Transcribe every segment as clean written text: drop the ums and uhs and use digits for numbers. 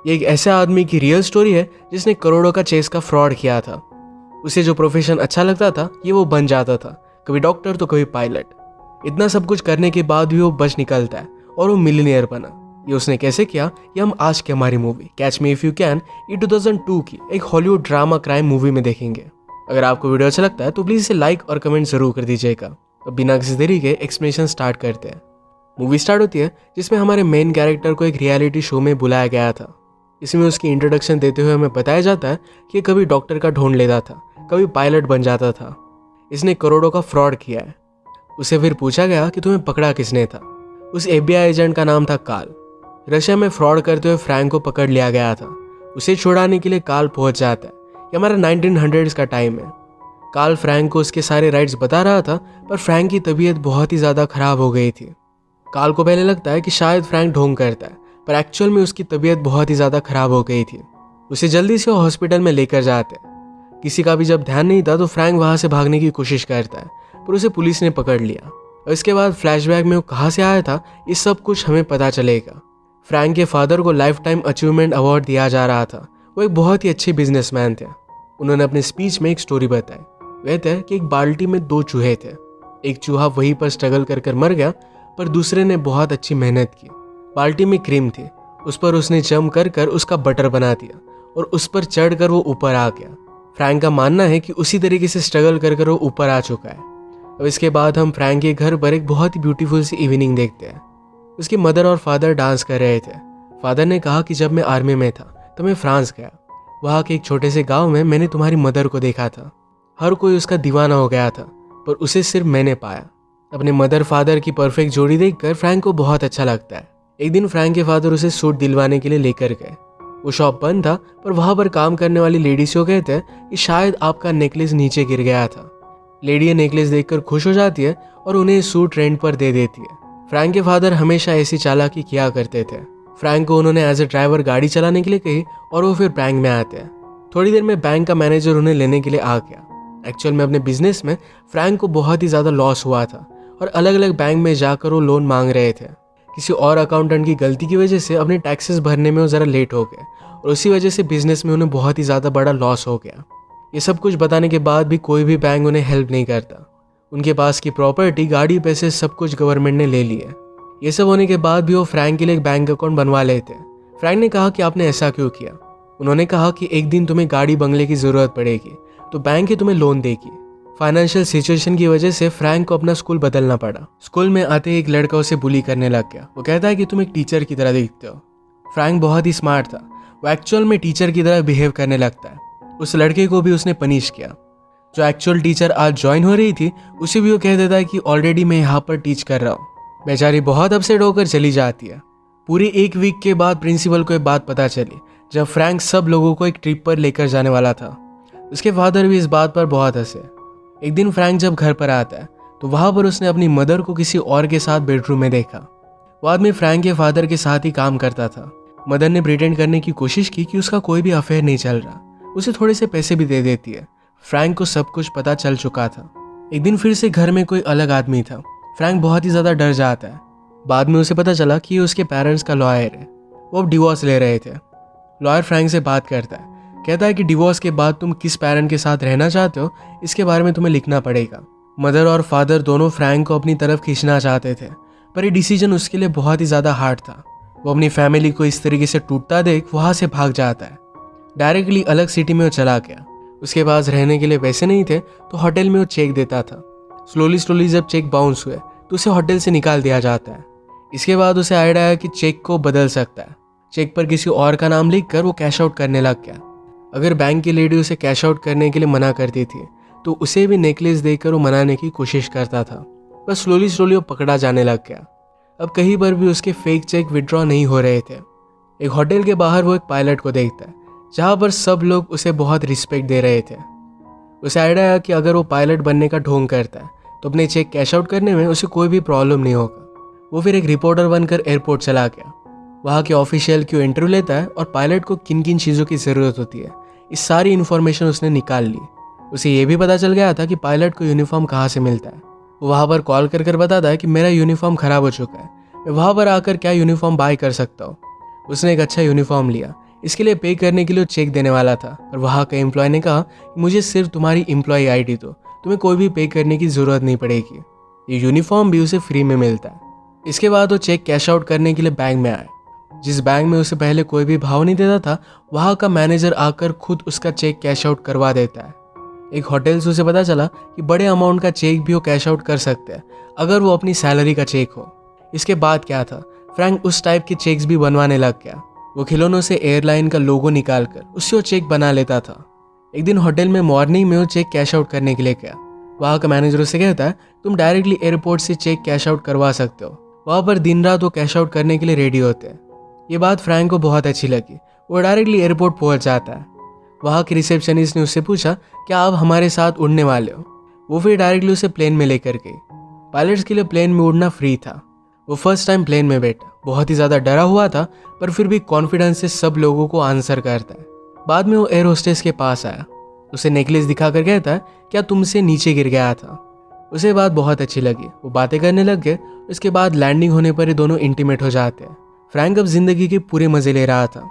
ये एक ऐसे आदमी की रियल स्टोरी है जिसने करोड़ों का चेस का फ्रॉड किया था। उसे जो प्रोफेशन अच्छा लगता था ये वो बन जाता था, कभी डॉक्टर तो कभी पायलट। इतना सब कुछ करने के बाद भी वो बच निकलता है और वो मिलियनियर बना। ये उसने कैसे किया ये हम आज की हमारी movie catch me if you can ये 2002 की एक हॉलीवुड ड्रामा क्राइम मूवी में देखेंगे। अगर आपको वीडियो अच्छा लगता है तो प्लीज़ इसे लाइक और कमेंट जरूर कर दीजिएगा। तो बिना किसी देरी के एक्सप्लेनेशन स्टार्ट करते हैं। मूवी स्टार्ट होती है जिसमें हमारे मेन कैरेक्टर को एक रियलिटी शो में बुलाया गया था। इसमें उसकी इंट्रोडक्शन देते हुए हमें बताया जाता है कि ये कभी डॉक्टर का ढूंढ लेता था, कभी पायलट बन जाता था। इसने करोड़ों का फ्रॉड किया है। उसे फिर पूछा गया कि तुम्हें पकड़ा किसने था। उस FBI एजेंट का नाम था कार्ल। रशिया में फ्रॉड करते हुए फ्रैंक को पकड़ लिया गया था। उसे छुड़ाने के लिए कार्ल पहुंच जाता है। ये हमारा 1900s का टाइम है। कार्ल फ्रैंक को उसके सारे राइट्स बता रहा था, पर फ्रैंक की तबीयत बहुत ही ज़्यादा खराब हो गई थी। कार्ल को पहले लगता है कि शायद फ्रैंक ढोंग करता है, पर एक्चुअल में उसकी तबीयत बहुत ही ज़्यादा खराब हो गई थी। उसे जल्दी से हॉस्पिटल में लेकर जाते हैं। किसी का भी जब ध्यान नहीं था तो फ्रैंक वहाँ से भागने की कोशिश करता है, पर उसे पुलिस ने पकड़ लिया। और इसके बाद फ्लैशबैक में वो कहाँ से आया था ये सब कुछ हमें पता चलेगा। फ्रैंक के फादर को लाइफ टाइम अचीवमेंट अवार्ड दिया जा रहा था। वो एक बहुत ही अच्छे बिजनेसमैन थे। उन्होंने अपने स्पीच में एक स्टोरी बताई। वह था कि एक बाल्टी में 2 चूहे थे। एक चूहा वहीं पर स्ट्रगल कर मर गया, पर दूसरे ने बहुत अच्छी मेहनत की। बाल्टी में क्रीम थी, उस पर उसने जम कर उसका बटर बना दिया और उस पर चढ़कर वो ऊपर आ गया। फ्रैंक का मानना है कि उसी तरीके से स्ट्रगल कर वो ऊपर आ चुका है। अब इसके बाद हम फ्रैंक के घर पर एक बहुत ही ब्यूटीफुल सी इवनिंग देखते हैं। उसकी मदर और फादर डांस कर रहे थे। फादर ने कहा कि जब मैं आर्मी में था तो मैं फ्रांस गया। वहाँ के एक छोटे से गांव में मैंने तुम्हारी मदर को देखा था। हर कोई उसका दीवाना हो गया था, पर उसे सिर्फ मैंने पाया। अपने मदर फादर की परफेक्ट जोड़ी देखकर फ्रैंक को बहुत अच्छा लगता है। एक दिन फ्रैंक के फादर उसे सूट दिलवाने के लिए लेकर गए। वो शॉप बंद था, पर वहाँ पर काम करने वाली लेडीज को कहते हैं कि शायद आपका नेकलेस नीचे गिर गया था। लेडी ये नेकलेस देखकर खुश हो जाती है और उन्हें सूट रेंट पर दे देती है। फ्रैंक के फादर हमेशा ऐसी चालाकी किया करते थे। फ्रैंक को उन्होंने एज ए ड्राइवर गाड़ी चलाने के लिए कही और वो फिर बैंक में आते हैं। थोड़ी देर में बैंक का मैनेजर उन्हें लेने के लिए आ गया। एक्चुअल में अपने बिजनेस में फ्रैंक को बहुत ही ज़्यादा लॉस हुआ था और अलग अलग बैंक में जाकर वो लोन मांग रहे थे। किसी और अकाउंटेंट की गलती की वजह से अपने टैक्सेस भरने में वो ज़रा लेट हो गए और उसी वजह से बिजनेस में उन्हें बहुत ही ज़्यादा बड़ा लॉस हो गया। ये सब कुछ बताने के बाद भी कोई भी बैंक उन्हें हेल्प नहीं करता। उनके पास की प्रॉपर्टी, गाड़ी, पैसे सब कुछ गवर्नमेंट ने ले लिए। ये सब होने के बाद भी वो फ्रैंक के लिए एक बैंक अकाउंट बनवा लेते। फ्रैंक ने कहा कि आपने ऐसा क्यों किया। उन्होंने कहा कि एक दिन तुम्हें गाड़ी बंगले की ज़रूरत पड़ेगी तो बैंक ही तुम्हें लोन देगी। फाइनेंशियल सिचुएशन की वजह से फ्रैंक को अपना स्कूल बदलना पड़ा। स्कूल में आते ही एक लड़का उसे बुली करने लग गया। वो कहता है कि तुम एक टीचर की तरह दिखते हो। फ्रैंक बहुत ही स्मार्ट था। वो एक्चुअल में टीचर की तरह बिहेव करने लगता है। उस लड़के को भी उसने पनिश किया। जो एक्चुअल टीचर आज ज्वाइन हो रही थी उसे भी वो कह देता है कि ऑलरेडी मैं यहाँ पर टीच कर रहा हूँ। बेचारी बहुत अपसेट होकर चली जाती है। पूरी 1 वीक के बाद प्रिंसिपल को एक बात पता चली, जब फ्रैंक सब लोगों को एक ट्रिप पर लेकर जाने वाला था। उसके फादर भी इस बात पर बहुत हंसे। एक दिन फ्रैंक जब घर पर आता है तो वहाँ पर उसने अपनी मदर को किसी और के साथ बेडरूम में देखा। वो आदमी फ्रैंक के फादर के साथ ही काम करता था। मदर ने प्रिटेंड करने की कोशिश की कि उसका कोई भी अफेयर नहीं चल रहा। उसे थोड़े से पैसे भी दे देती है। फ्रैंक को सब कुछ पता चल चुका था। एक दिन फिर से घर में कोई अलग आदमी था। फ्रैंक बहुत ही ज़्यादा डर जाता है। बाद में उसे पता चला कि ये उसके पेरेंट्स का लॉयर है। वो अब डिवोर्स ले रहे थे। लॉयर फ्रैंक से बात करता है, कहता है कि डिवोर्स के बाद तुम किस पेरेंट के साथ रहना चाहते हो इसके बारे में तुम्हें लिखना पड़ेगा। मदर और फादर दोनों फ्रैंक को अपनी तरफ खींचना चाहते थे, पर ये डिसीजन उसके लिए बहुत ही ज़्यादा हार्ड था। वो अपनी फैमिली को इस तरीके से टूटता देख वहाँ से भाग जाता है। डायरेक्टली अलग सिटी में वो चला गया। उसके पास रहने के लिए पैसे नहीं थे तो होटल में वो चेक देता था। स्लोली जब चेक बाउंस हुए तो उसे होटल से निकाल दिया जाता है। इसके बाद उसे आइडिया आया कि चेक को बदल सकता है। चेक पर किसी और का नाम लिखकर वो कैश आउट करने लग गया। अगर बैंक की लेडी उसे कैश आउट करने के लिए मना करती थी तो उसे भी नेकलेस देकर वो मनाने की कोशिश करता था। बस स्लोली वो पकड़ा जाने लग गया। अब कहीं पर भी उसके फेक चेक विड्रॉ नहीं हो रहे थे। एक होटल के बाहर वो एक पायलट को देखता है, जहाँ पर सब लोग उसे बहुत रिस्पेक्ट दे रहे थे। उसे आइडिया आया कि अगर वो पायलट बनने का ढोंग करता है तो अपने चेक कैश आउट करने में उसे कोई भी प्रॉब्लम नहीं होगा। वो फिर एक रिपोर्टर बनकर एयरपोर्ट चला गया। वहाँ के ऑफिशियल की इंटरव्यू लेता है और पायलट को किन किन चीज़ों की ज़रूरत होती है इस सारी इन्फॉर्मेशन उसने निकाल ली। उसे ये भी पता चल गया था कि पायलट को यूनिफॉर्म कहाँ से मिलता है। वो वहाँ पर कॉल कर बताता है कि मेरा यूनिफॉर्म ख़राब हो चुका है, मैं वहाँ पर आकर क्या यूनिफॉर्म बाय कर सकता हूँ। उसने एक अच्छा यूनिफॉर्म लिया। इसके लिए पे करने के लिए चेक देने वाला था, पर वहाँ का एम्प्लॉय ने कहा कि मुझे सिर्फ तुम्हारी एम्प्लॉय आईडी दो, तुम्हें कोई भी पे करने की ज़रूरत नहीं पड़ेगी। ये यूनिफॉर्म भी उसे फ्री में मिलता है। इसके बाद वो चेक कैश आउट करने के लिए बैंक में आया। जिस बैंक में उसे पहले कोई भी भाव नहीं देता था, वहाँ का मैनेजर आकर खुद उसका चेक कैश आउट करवा देता है। एक होटल से उसे पता चला कि बड़े अमाउंट का चेक भी वो कैश आउट कर सकते हैं अगर वो अपनी सैलरी का चेक हो। इसके बाद क्या था, फ्रैंक उस टाइप के चेक्स भी बनवाने लग गया। वो खिलौनों से एयरलाइन का लोगो निकालकर उससे वो चेक बना लेता था। एक दिन होटल में मॉर्निंग में वो चेक कैश आउट करने के लिए गया। वहाँ का मैनेजर उसे कहता है तुम डायरेक्टली एयरपोर्ट से चेक कैश आउट करवा सकते हो। वहाँ पर दिन रात वो कैश आउट करने के लिए रेडी होते हैं। ये बात फ्रैंक को बहुत अच्छी लगी। वो डायरेक्टली एयरपोर्ट पहुँच जाता है। वहाँ के रिसेप्शनिस्ट ने उससे पूछा क्या आप हमारे साथ उड़ने वाले हो। वो फिर डायरेक्टली उसे प्लेन में लेकर गई। पायलट्स के लिए प्लेन में उड़ना फ्री था। वो फर्स्ट टाइम प्लेन में बैठा, बहुत ही ज़्यादा डरा हुआ था, पर फिर भी कॉन्फिडेंस से सब लोगों को आंसर करता है। बाद में वो एयर होस्टेस के पास आया, उसे नेकलेस दिखाकर कहता है क्या तुमसे नीचे गिर गया था। उसे बात बहुत अच्छी लगी, वो बातें करने लग गए। उसके बाद लैंडिंग होने पर ये दोनों इंटीमेट हो जाते हैं। फ्रैंक अब जिंदगी के पूरे मजे ले रहा था।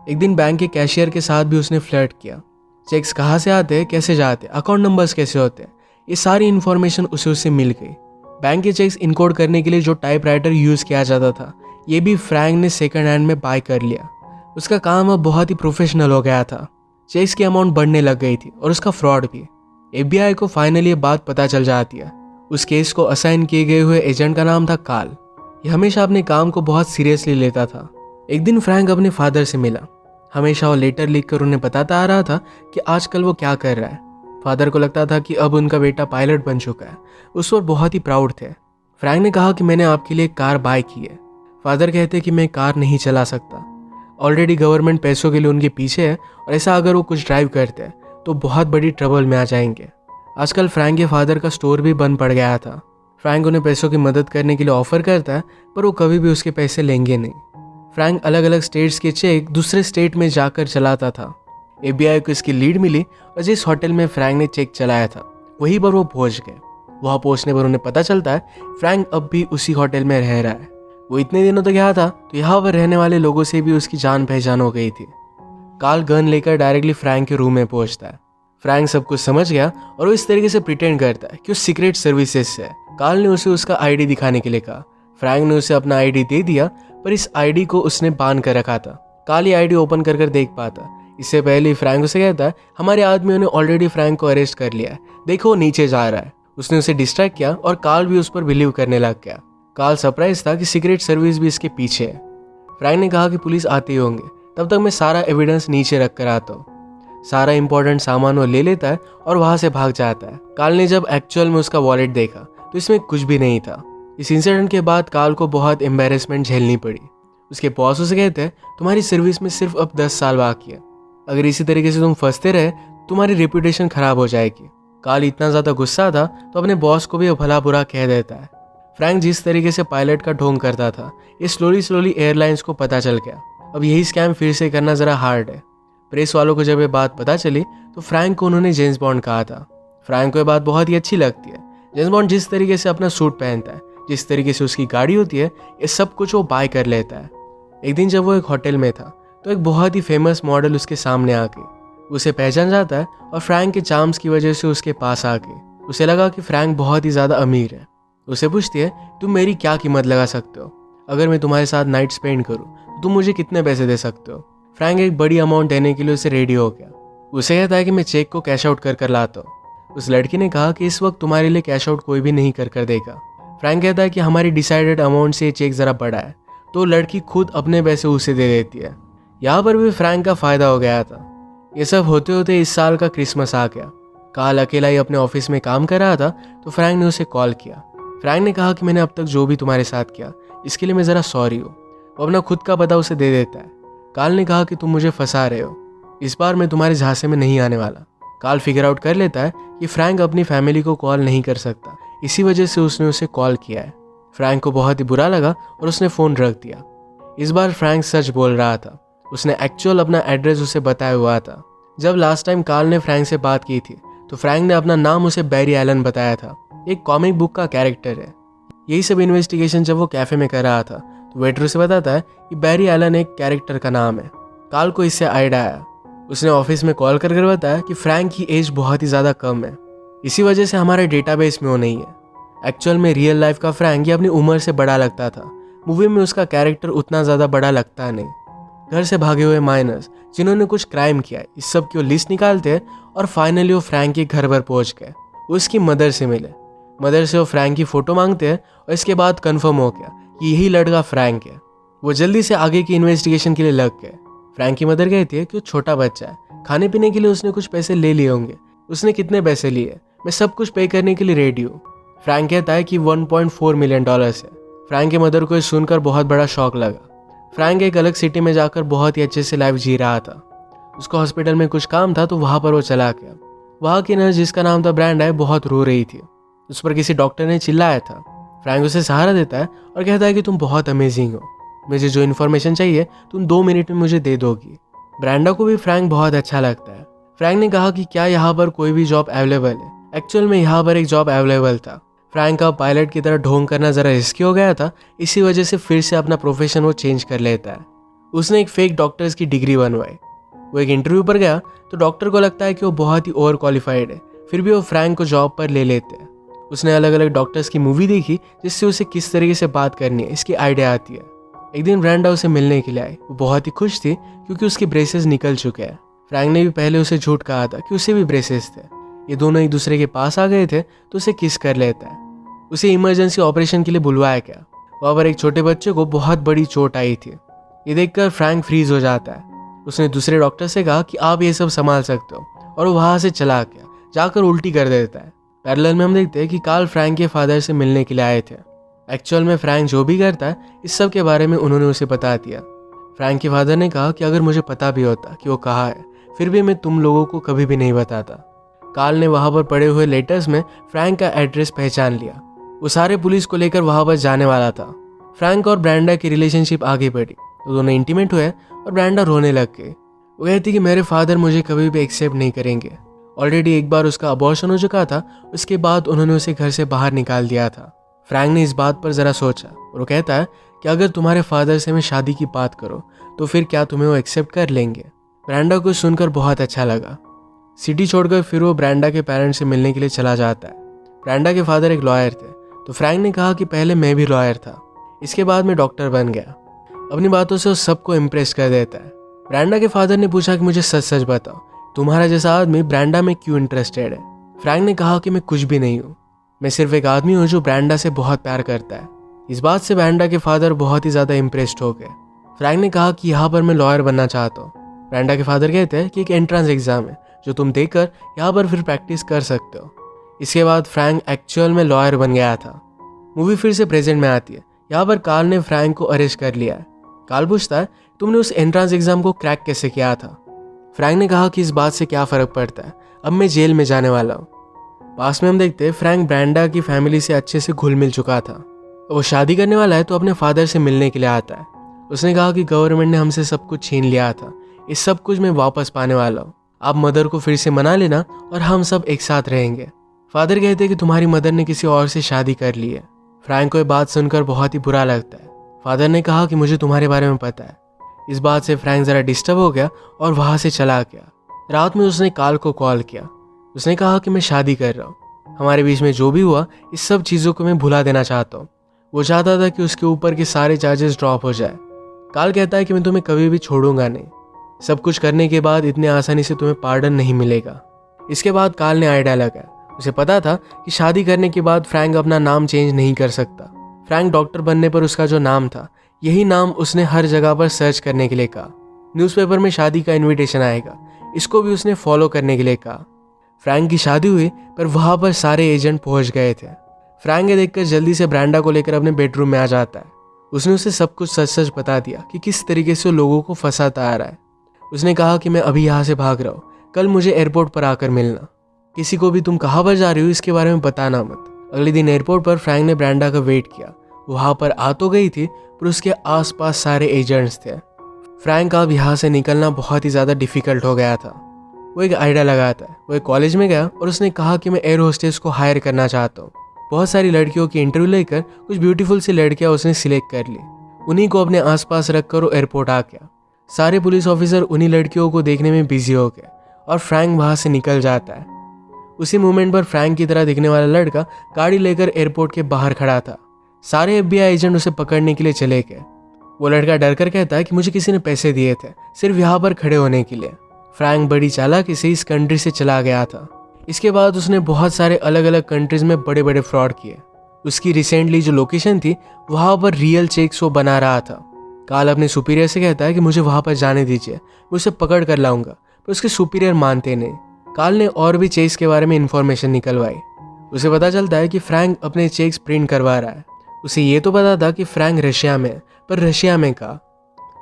एक दिन बैंक के कैशियर के साथ भी उसने फ्लर्ट किया। चेक्स कहाँ से आते हैं, कैसे जाते हैं, अकाउंट नंबर्स कैसे होते हैं, ये सारी इन्फॉर्मेशन उससे मिल गई। बैंक के चेक्स इनकोड करने के लिए जो टाइपराइटर यूज़ किया जाता था, ये भी फ्रैंक ने सेकंड हैंड में बाय कर लिया। उसका काम अब बहुत ही प्रोफेशनल हो गया था। चेक्स की अमाउंट बढ़ने लग गई थी और उसका फ्रॉड भी। FBI को फाइनली ये बात पता चल जाती है। उस केस को असाइन किए गए हुए एजेंट का नाम था कार्ल। ये हमेशा अपने काम को बहुत सीरियसली लेता था। एक दिन फ्रैंक अपने फादर से मिला। हमेशा वो लेटर लिखकर उन्हें बताता आ रहा था कि आजकल वो क्या कर रहा है। फादर को लगता था कि अब उनका बेटा पायलट बन चुका है। उस वक्त बहुत ही प्राउड थे। फ्रैंक ने कहा कि मैंने आपके लिए कार बाय की है। फादर कहते कि मैं कार नहीं चला सकता, ऑलरेडी गवर्नमेंट पैसों के लिए उनके पीछे है, और ऐसा अगर वो कुछ ड्राइव करते हैं तो बहुत बड़ी ट्रबल में आ जाएंगे। आजकल फ्रैंक के फादर का स्टोर भी बंद पड़ गया था। फ्रैंक उन्हें पैसों की मदद करने के लिए ऑफर करता है, पर वो कभी भी उसके पैसे लेंगे नहीं। फ्रैंक अलग अलग स्टेट्स के चेक दूसरे स्टेट में जाकर चलाता था। FBI को इसकी लीड मिली और जिस होटल में फ्रैंक ने चेक चलाया था वहीं पर वो पहुंच गए। वहाँ पहुंचने पर उन्हें पता चलता है फ्रैंक अब भी उसी होटल में रह रहा है। वो इतने दिनों तक यहाँ था तो यहाँ पर रहने वाले लोगों से भी उसकी जान पहचान हो गई थी। कार्ल गन लेकर डायरेक्टली फ्रैंक के रूम में पहुंचता है। फ्रैंक सब कुछ समझ गया और वो इस तरीके से प्रिटेंड करता है कि वो सीक्रेट सर्विसेज से है। कार्ल ने उसे उसका ID दिखाने के लिए कहा। फ्रैंक ने उसे अपना ID दे दिया, पर इस ID को उसने बांध कर रखा था। कार्ल ये ID ओपन कर देख पाता। इससे पहले फ्रैंक उसे कहता है हमारे आदमियों ने ऑलरेडी फ्रैंक को अरेस्ट कर लिया है, देखो नीचे जा रहा है। उसने उसे डिस्ट्रैक्ट किया और कार्ल भी उस पर बिलीव करने लग गया। कार्ल सरप्राइज था कि सीक्रेट सर्विस भी इसके पीछे है। फ्रैंक ने कहा कि पुलिस आते ही होंगे, तब तक मैं सारा एविडेंस नीचे रख कर आता हूँ। सारा इंपॉर्टेंट सामान वो ले लेता है और वहां से भाग जाता है। कार्ल ने जब एक्चुअल में उसका वॉलेट देखा तो इसमें कुछ भी नहीं था। इस इंसिडेंट के बाद कार्ल को बहुत एम्बेरसमेंट झेलनी पड़ी। उसके बॉस उसे कहते हैं तुम्हारी सर्विस में सिर्फ अब 10 साल बाकी है, अगर इसी तरीके से तुम फंसते रहे तुम्हारी रेपुटेशन खराब हो जाएगी। कार्ल इतना ज़्यादा गुस्सा था तो अपने बॉस को भी भला बुरा कह देता है। फ्रैंक जिस तरीके से पायलट का ढोंग करता था ये स्लोली एयरलाइंस को पता चल गया। अब यही स्कैम फिर से करना ज़रा हार्ड है। प्रेस वालों को जब ये बात पता चली तो फ्रैंक को उन्होंने जेम्स बॉन्ड कहा था। फ्रैंक को ये बात बहुत ही अच्छी लगती है। जेम्स बॉन्ड जिस तरीके से अपना सूट पहनता है, जिस तरीके से उसकी गाड़ी होती है, ये सब कुछ वो बाय कर लेता है। एक दिन जब वो एक होटल में था तो एक बहुत ही फेमस मॉडल उसके सामने आ गई। उसे पहचान जाता है और फ्रैंक के चार्म्स की वजह से उसके पास आ गई। उसे लगा कि फ्रैंक बहुत ही ज़्यादा अमीर है। उसे पूछती है तुम मेरी क्या कीमत लगा सकते हो, अगर मैं तुम्हारे साथ नाइट स्पेंड करूँ तो तुम मुझे कितने पैसे दे सकते हो। फ्रैंक एक बड़ी अमाउंट देने के लिए उसे रेडी हो गया। उसे कहता है कि मैं चेक को कैश आउट कर लाता हूँ। उस लड़की ने कहा कि इस वक्त तुम्हारे लिए कैश आउट कोई भी नहीं कर देगा। फ्रैंक कहता है कि हमारी डिसाइडेड अमाउंट से ये चेक ज़रा बड़ा है, तो लड़की खुद अपने पैसे उसे दे देती है। यहाँ पर भी फ्रैंक का फ़ायदा हो गया था। ये सब होते होते इस साल का क्रिसमस आ गया। कार्ल अकेला ही अपने ऑफिस में काम कर रहा था तो फ्रैंक ने उसे कॉल किया। फ्रैंक ने कहा कि मैंने अब तक जो भी तुम्हारे साथ किया इसके लिए मैं ज़रा सॉरी हूँ। वो अपना खुद का पता उसे दे देता है। कार्ल ने कहा कि तुम मुझे फंसा रहे हो, इस बार मैं तुम्हारे झांसे में नहीं आने वाला। कार्ल फिगर आउट कर लेता है कि फ्रैंक अपनी फैमिली को कॉल नहीं कर सकता, इसी वजह से उसने उसे कॉल किया है। फ्रैंक को बहुत ही बुरा लगा और उसने फ़ोन रख दिया। इस बार फ्रैंक सच बोल रहा था। उसने एक्चुअल अपना एड्रेस उसे बताया हुआ था। जब लास्ट टाइम कार्ल ने फ्रैंक से बात की थी तो फ्रैंक ने अपना नाम उसे बैरी एलन बताया था, एक कॉमिक बुक का कैरेक्टर है। यही सब इन्वेस्टिगेशन जब वो कैफ़े में कर रहा था तो वेटर उसे बताता है कि बैरी एलन एक कैरेक्टर का नाम है। काल को इससे आइडिया आया। उसने ऑफिस में कॉल कर बताया कि फ्रैंक की एज बहुत ही ज़्यादा कम है, इसी वजह से हमारे डेटाबेस में वो नहीं है। एक्चुअल में रियल लाइफ का फ्रैंक ये अपनी उम्र से बड़ा लगता था, मूवी में उसका कैरेक्टर उतना ज़्यादा बड़ा लगता नहीं। घर से भागे हुए माइनर्स जिन्होंने कुछ क्राइम किया है, इस सब की वो लिस्ट निकालते हैं और फाइनली वो फ्रैंक के घर पर पहुंच गए। वो उसकी मदर से मिले। मदर से वो फ्रैंक की फ़ोटो मांगते हैं और इसके बाद कंफर्म हो गया कि यही लड़का फ्रैंक है। वो जल्दी से आगे की इन्वेस्टिगेशन के लिए लग गए। फ्रैंक की मदर कहती है कि वो छोटा बच्चा है, खाने पीने के लिए उसने कुछ पैसे ले लिए होंगे। उसने कितने पैसे लिए? मैं सब कुछ पे करने के लिए रेडी हूँ। फ्रैंक कहता है कि $1.4 मिलियन है। फ्रैंक की मदर को ये सुनकर बहुत बड़ा शौक लगा। फ्रैंक एक अलग सिटी में जाकर बहुत ही अच्छे से लाइफ जी रहा था। उसको हॉस्पिटल में कुछ काम था तो वहाँ पर वो चला गया। वहाँ की नर्स जिसका नाम था ब्रांडा बहुत रो रही थी। उस पर किसी डॉक्टर ने चिल्लाया था। फ्रैंक उसे सहारा देता है और कहता है कि तुम बहुत अमेजिंग हो, मुझे जो इन्फॉर्मेशन चाहिए तुम 2 मिनट में मुझे दे दोगी। ब्रांडा को भी फ्रैंक बहुत अच्छा लगता है। फ्रैंक ने कहा कि क्या यहाँ पर कोई भी जॉब अवेलेबल है। एक्चुअल में यहाँ पर एक जॉब अवेलेबल था। फ्रैंक का पायलट की तरह ढोंग करना ज़रा रिस्की हो गया था, इसी वजह से फिर से अपना प्रोफेशन वो चेंज कर लेता है। उसने एक फेक डॉक्टर्स की डिग्री बनवाई। वो एक इंटरव्यू पर गया तो डॉक्टर को लगता है कि वो बहुत ही ओवर क्वालिफाइड है, फिर भी वो फ्रैंक को जॉब पर ले लेते हैं। उसने अलग अलग डॉक्टर्स की मूवी देखी जिससे उसे किस तरीके से बात करनी है इसकी आइडिया आती है। एक दिन ब्रांडा उसे मिलने के लिए आई। वो बहुत ही खुश थी क्योंकि उसके ब्रेसेस निकल चुके हैं। फ्रैंक ने भी पहले उसे झूठ कहा था कि उसे भी ब्रेसेस थे। ये दोनों एक दूसरे के पास आ गए थे तो उसे किस कर लेता है। उसे इमरजेंसी ऑपरेशन के लिए बुलवाया गया। वहाँ पर एक छोटे बच्चे को बहुत बड़ी चोट आई थी। ये देखकर फ्रैंक फ्रीज हो जाता है। उसने दूसरे डॉक्टर से कहा कि आप ये सब संभाल सकते हो और वो वहाँ से चला गया, जाकर उल्टी कर देता है। पैरेलल में हम देखते हैं कि कार्ल फ्रैंक के फादर से मिलने के लिए आए थे। एक्चुअल में फ्रैंक जो भी करता है इस सब के बारे में उन्होंने उसे बता दिया। फ्रैंक के फादर ने कहा कि अगर मुझे पता भी होता कि वो कहाँ है फिर भी मैं तुम लोगों को कभी भी नहीं बताता। कार्ल ने वहाँ पर पड़े हुए लेटर्स में फ्रैंक का एड्रेस पहचान लिया। वो सारे पुलिस को लेकर वहाँ पर जाने वाला था। फ्रैंक और ब्रांडा की रिलेशनशिप आगे बढ़ी। वो दोनों इंटीमेट हुए और ब्रांडा रोने लग गई। वो कहती कि मेरे फादर मुझे कभी भी एक्सेप्ट नहीं करेंगे। ऑलरेडी एक बार उसका अबॉर्शन हो चुका था, उसके बाद उन्होंने उसे घर से बाहर निकाल दिया था। फ्रैंक ने इस बात पर ज़रा सोचा और वो कहता है कि अगर तुम्हारे फादर से मैं शादी की बात करो तो फिर क्या तुम्हें वो एक्सेप्ट कर लेंगे। ब्रांडा को सुनकर बहुत अच्छा लगा। सिटी छोड़कर फिर वो ब्रांडा के पेरेंट्स से मिलने के लिए चला जाता है। ब्रांडा के फादर एक लॉयर थे तो फ्रैंक ने कहा कि पहले मैं भी लॉयर था, इसके बाद मैं डॉक्टर बन गया। अपनी बातों से वो सबको इम्प्रेस कर देता है। ब्रांडा के फादर ने पूछा कि मुझे सच सच बताओ, तुम्हारा जैसा आदमी ब्रांडा में क्यों इंटरेस्टेड है। फ्रैंक ने कहा कि मैं कुछ भी नहीं हूँ, मैं सिर्फ एक आदमी हूँ जो ब्रांडा से बहुत प्यार करता है। इस बात से ब्रांडा के फादर बहुत ही ज़्यादा इम्प्रेस्ड हो गए। फ्रैंक ने कहा कि यहाँ पर मैं लॉयर बनना चाहता हूँ। ब्रांडा के फादर कहते हैं कि एक एंट्रेंस एग्जाम है जो तुम देकर यहाँ पर फिर प्रैक्टिस कर सकते हो। इसके बाद फ्रैंक एक्चुअल में लॉयर बन गया था। मूवी फिर से प्रेजेंट में आती है। यहाँ पर कार्ल ने फ्रैंक को अरेस्ट कर लिया है। कार्ल पूछता है तुमने उस एंट्रेंस एग्जाम को क्रैक कैसे किया था। फ्रैंक ने कहा कि इस बात से क्या फ़र्क पड़ता है, अब मैं जेल में जाने वाला हूँ। पास में हम देखते हैं फ्रैंक ब्रांडा की फैमिली से अच्छे से घुल मिल चुका था। वो शादी करने वाला है तो अपने फादर से मिलने के लिए आता है। उसने कहा कि गवर्नमेंट ने हमसे सब कुछ छीन लिया था, इस सब कुछ मैं वापस पाने वाला हूँ। आप मदर को फिर से मना लेना और हम सब एक साथ रहेंगे। फादर कहते हैं कि तुम्हारी मदर ने किसी और से शादी कर ली है। फ्रैंक को ये बात सुनकर बहुत ही बुरा लगता है। फादर ने कहा कि मुझे तुम्हारे बारे में पता है। इस बात से फ्रैंक ज़रा डिस्टर्ब हो गया और वहाँ से चला गया। रात में उसने कार्ल को कॉल किया। उसने कहा कि मैं शादी कर रहा हूँ, हमारे बीच में जो भी हुआ इस सब चीज़ों को मैं भुला देना चाहता हूँ। वो चाहता था कि उसके ऊपर के सारे चार्जेस ड्रॉप हो जाए। कार्ल कहता है कि मैं तुम्हें कभी भी छोड़ूंगा नहीं, सब कुछ करने के बाद इतने आसानी से तुम्हें पार्डन नहीं मिलेगा। इसके बाद कार्ल ने आइडिया लगाया। उसे पता था कि शादी करने के बाद फ्रैंक अपना नाम चेंज नहीं कर सकता। फ्रैंक डॉक्टर बनने पर उसका जो नाम था यही नाम उसने हर जगह पर सर्च करने के लिए कहा। न्यूज़पेपर में शादी का इनविटेशन आएगा, इसको भी उसने फॉलो करने के लिए कहा। फ्रैंक की शादी हुई पर वहाँ पर सारे एजेंट पहुँच गए थे। फ्रैंक ये देखकर जल्दी से ब्रांडा को लेकर अपने बेडरूम में आ जाता है। उसने उसे सब कुछ सच सच बता दिया कि किस तरीके से लोगों को फंसाता आ रहा है। उसने कहा कि मैं अभी यहाँ से भाग रहा हूँ, कल मुझे एयरपोर्ट पर आकर मिलना। किसी को भी तुम कहाँ पर जा रही हो इसके बारे में बताना मत। अगले दिन एयरपोर्ट पर फ्रैंक ने ब्रांडा का वेट किया। वहाँ पर आ तो गई थी पर उसके आसपास सारे एजेंट्स थे। फ्रैंक का अब यहाँ से निकलना बहुत ही ज़्यादा डिफिकल्ट हो गया था। वो एक आइडिया लगाता है। वो एक कॉलेज में गया और उसने कहा कि मैं एयर होस्टेस को हायर करना चाहता हूँ। बहुत सारी लड़कियों की इंटरव्यू लेकर कुछ ब्यूटीफुल सी लड़कियाँ उसने सिलेक्ट कर ली। उन्हीं को अपने आसपास रखकर वो एयरपोर्ट आ गया। सारे पुलिस ऑफिसर उन्हीं लड़कियों को देखने में बिजी हो गए और फ्रैंक वहाँ से निकल जाता है। उसी मोमेंट पर फ्रैंक की तरह दिखने वाला लड़का गाड़ी लेकर एयरपोर्ट के बाहर खड़ा था। सारे FBI एजेंट उसे पकड़ने के लिए चले गए। वो लड़का डर कर कहता है कि मुझे किसी ने पैसे दिए थे सिर्फ यहाँ पर खड़े होने के लिए। फ्रैंक बड़ी चालाकी से इस कंट्री से चला गया था। इसके बाद उसने बहुत सारे अलग अलग कंट्रीज में बड़े बड़े फ्रॉड किए। उसकी रिसेंटली जो लोकेशन थी वहाँ पर रियल चेक्स वो बना रहा था। कार्ल अपने सुपीरियर से कहता है कि मुझे वहाँ पर जाने दीजिए, मैं उसे पकड़ कर लाऊंगा, पर उसके सुपीरियर मानते नहीं। कार्ल ने और भी चेक्स के बारे में इंफॉर्मेशन निकलवाई। उसे पता चलता है कि फ्रैंक अपने चेक्स प्रिंट करवा रहा है। उसे ये तो पता था कि फ्रैंक रशिया में है, पर रशिया में कहाँ।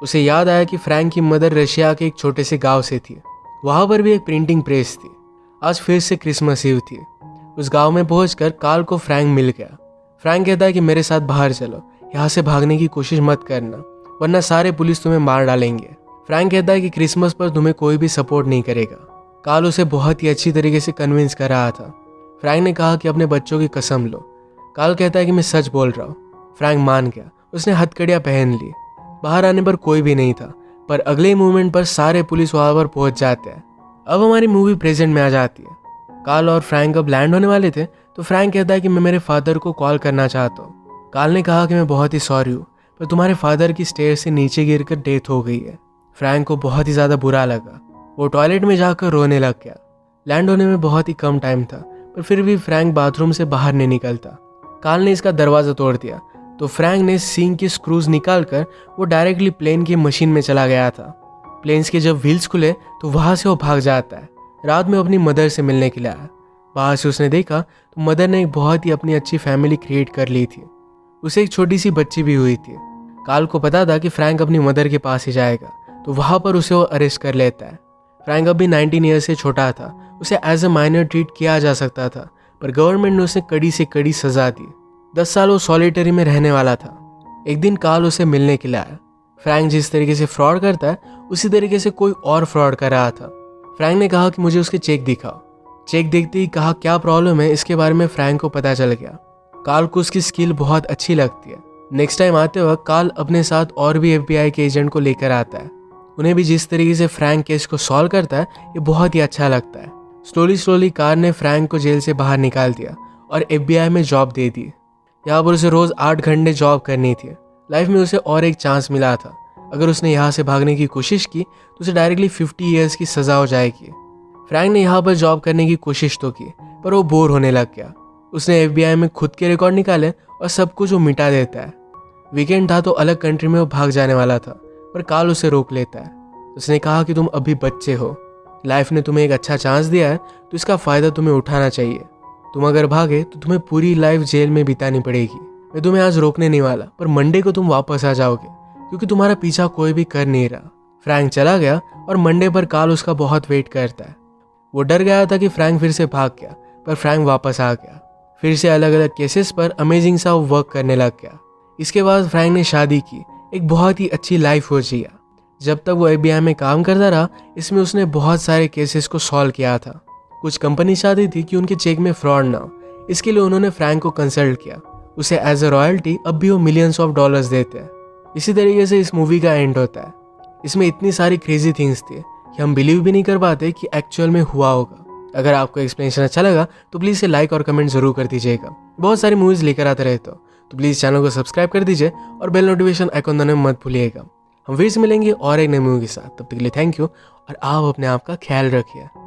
उसे याद आया कि फ्रैंक की मदर रशिया के एक छोटे से गांव से थी। वहाँ पर भी एक प्रिंटिंग प्रेस थी। आज फिर से क्रिसमस ईव थी। उस गांव में पहुंचकर कार्ल को फ्रैंक मिल गया। फ्रैंक कहता है कि मेरे साथ बाहर चलो, यहाँ से भागने की कोशिश मत करना वरना सारे पुलिस तुम्हें मार डालेंगे। फ्रैंक कहता है कि क्रिसमस पर तुम्हें कोई भी सपोर्ट नहीं करेगा। कार्ल उसे बहुत ही अच्छी तरीके से कन्विंस कर रहा था। फ्रैंक ने कहा कि अपने बच्चों की कसम लो। कार्ल कहता है कि मैं सच बोल रहा हूँ। फ्रैंक मान गया। उसने हथकड़ियाँ पहन ली। बाहर आने पर कोई भी नहीं था, पर अगले ही मोमेंट पर सारे पुलिस वहाँ पर पहुँच जाते हैं। अब हमारी मूवी प्रेजेंट में आ जाती है। कार्ल और फ्रैंक अब लैंड होने वाले थे तो फ्रैंक कहता है कि मैं मेरे फादर को कॉल करना चाहता हूँ। कार्ल ने कहा कि मैं बहुत ही सॉरी हूँ, पर तुम्हारे फादर की स्टेयर से नीचे गिरकर डेथ हो गई है। फ्रैंक को बहुत ही ज़्यादा बुरा लगा। वो टॉयलेट में जाकर रोने लग गया। लैंड होने में बहुत ही कम टाइम था, पर फिर भी फ्रैंक बाथरूम से बाहर नहीं निकलता। कार्ल ने इसका दरवाज़ा तोड़ दिया तो फ्रैंक ने सींग की स्क्रूज निकालकर वो डायरेक्टली प्लेन की मशीन में चला गया था। प्लेन्स के जब व्हील्स खुले तो वहाँ से वो भाग जाता है। रात में अपनी मदर से मिलने के लिए आया। वहाँ से उसने देखा तो मदर ने एक बहुत ही अपनी अच्छी फैमिली क्रिएट कर ली थी। उसे एक छोटी सी बच्ची भी हुई थी। कार्ल को पता था कि फ्रैंक अपनी मदर के पास ही जाएगा, तो वहाँ पर उसे वो अरेस्ट कर लेता है। फ्रैंक अभी 19 ईयर से छोटा था। उसे एज अ माइनर ट्रीट किया जा सकता था, पर गवर्नमेंट ने उसे कड़ी से कड़ी सजा दी। 10 साल वो सॉलिटरी में रहने वाला था। एक दिन कार्ल उसे मिलने के लिए आया। फ्रैंक जिस तरीके से फ्रॉड करता है उसी तरीके से कोई और फ्रॉड कर रहा था। फ्रैंक ने कहा कि मुझे उसके चेक दिखाओ। चेक देखते ही कहा क्या प्रॉब्लम है, इसके बारे में फ्रैंक को पता चल गया। कार्ल को उसकी स्किल बहुत अच्छी लगती है। नेक्स्ट टाइम आते वक्त कार्ल अपने साथ और भी FBI के एजेंट को लेकर आता है। उन्हें भी जिस तरीके से फ्रैंक केस को सॉल्व करता है ये बहुत ही अच्छा लगता है। स्लोली कार्ल ने फ्रैंक को जेल से बाहर निकाल दिया और FBI में जॉब दे दी। यहाँ पर उसे रोज 8 घंटे जॉब करनी थी। लाइफ में उसे और एक चांस मिला था। अगर उसने यहाँ से भागने की कोशिश की तो उसे डायरेक्टली 50 ईयर्स की सजा हो जाएगी। फ्रैंक ने यहाँ पर जॉब करने की कोशिश तो की, पर वो बोर होने लग गया। उसने FBI में खुद के रिकॉर्ड निकाले और सब कुछ वो मिटा देता है। वीकेंड था तो अलग कंट्री में वो भाग जाने वाला था, पर कार्ल उसे रोक लेता है। उसने कहा कि तुम अभी बच्चे हो, लाइफ ने तुम्हें एक अच्छा चांस दिया है तो इसका फ़ायदा तुम्हें उठाना चाहिए। तुम अगर भागे तो तुम्हें पूरी लाइफ जेल में बितानी पड़ेगी। मैं तुम्हें आज रोकने नहीं वाला, पर मंडे को तुम वापस आ जाओगे क्योंकि तुम्हारा पीछा कोई भी कर नहीं रहा। फ्रैंक चला गया और मंडे पर कार्ल उसका बहुत वेट करता है। वो डर गया था कि फ्रैंक फिर से भाग गया, पर फ्रैंक वापस आ गया। फिर से अलग अलग केसेस पर अमेजिंग सा वर्क करने लग गया। इसके बाद फ्रैंक ने शादी की, एक बहुत ही अच्छी लाइफ हो जिया। जब तक वो FBI में काम करता रहा इसमें उसने बहुत सारे केसेस को सॉल्व किया था। कुछ कंपनी चाहती थी कि उनके चेक में फ्रॉड ना हो, इसके लिए उन्होंने फ्रैंक को कंसल्ट किया। उसे एज अ रॉयल्टी अब भी वो मिलियंस ऑफ डॉलर्स देते हैं। इसी तरीके से इस मूवी का एंड होता है। इसमें इतनी सारी क्रेजी थिंग्स थी कि हम बिलीव भी नहीं कर पाते कि एक्चुअल में हुआ होगा। अगर आपको एक्सप्लेनेशन अच्छा लगा तो प्लीज़ इसे लाइक और कमेंट जरूर कर दीजिएगा। बहुत सारी मूवीज़ लेकर आते रहते हो तो प्लीज़ चैनल को सब्सक्राइब कर दीजिए और बेल नोटिफिकेशन आइकॉन दबाना मत भूलिएगा। हम फिर से मिलेंगे और एक नई मूवी के साथ। तब तक के लिए थैंक यू और आप अपने आप का ख्याल रखिए।